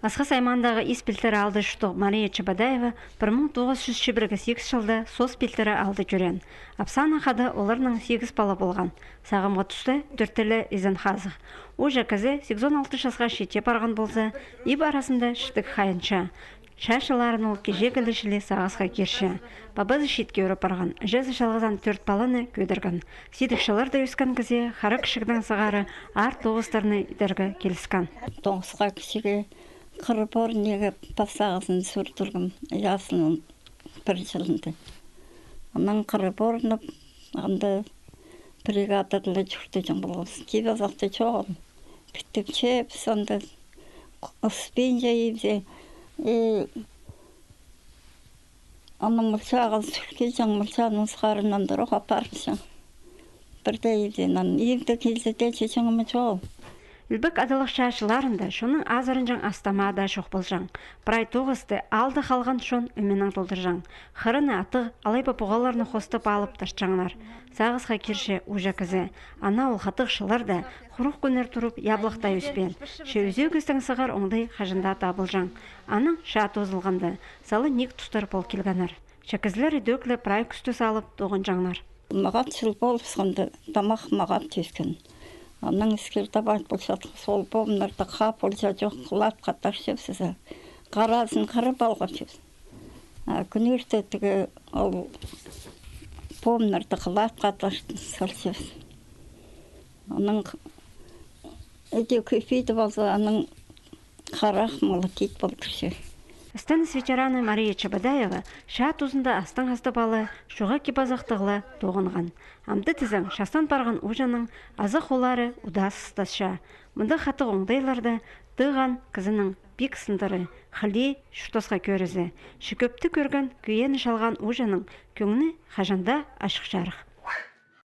Асқас аймағындағы ис пилтері алды шұтық Мария Чабадаева 1928 жылда сос пилтері алды жүрен. Апсана қады оларның 8 бала болған. Сағымға түсті 4 тілі изанхазық. О жәкізі 86 жасқа шете барған болса, иб арасында шытық қайынша. Шашыларын ол кежегілішілі сағасқа керші. Бабазы шетке өріп барған, жазы жалғызан 4 баланы көдірген. Сидікшілерді өскен кізе қара кішігдің сығары ар тоғыстарыны идергі келіскен. Тоғысқа кішіге қырыпорнеге пасағысын сүртіргім ясының бір жылында. Онан қырыпорнып, анда бригададылы жүрді жан болғыз. Кейбі зақты çoğun. Күттіп чеп, сонда ұспен жайымзе. Оның мұлшағын сүрке жан мұлшағының сықарынан дұрық апармышын. Бірді евден, евді келсе дәлше жаңымы çoğun. Үлбік адылық шашыларында шоның азырын жаң астамада шоқ болжаң. Бірай тоғысты алды қалған шон үменің толдыржаң. Қырыны аты алайба бұғаларыны қостып алып ташчаңлар. Сағызға керше ұжа кізі. Ана ол қатық шыларда құруқ көнер тұрып яблықтай өспен. Шөйзе көстің сығар оңдай қажында табылжаң. Аның шат озылғанды. Салы нек тұстар бол келгенер. Шәкізлері дөклі прай күсті салып тоғын жаңлар. Мағат шыл болып сығынды тамақ мағат тескен. Оның іскер табайт болшат, сол бомнарды қап олжа жоқ қылап қаттар шепсізі. Қарасын қарып алға шепсіз. Күн өртеттігі ол бомнарды қылап қаттар шепсіз. Оның өте көпейді болса, оның қарақ малы кет болдыр ше. Станыс ветераны Мария Чабадаева шат ұзында астың асты балы шуға кепазақтығылы тоғынған. Амды тізің шастан барған ұжаның азы қолары ұдасыстасша. Мұнда қатық оңдайларды дыған кізінің бек сындыры, қыле шұртасқа көрізі. Шүкөпті көрген күйені шалған ұжаның көңіні қажанда ашық жарық.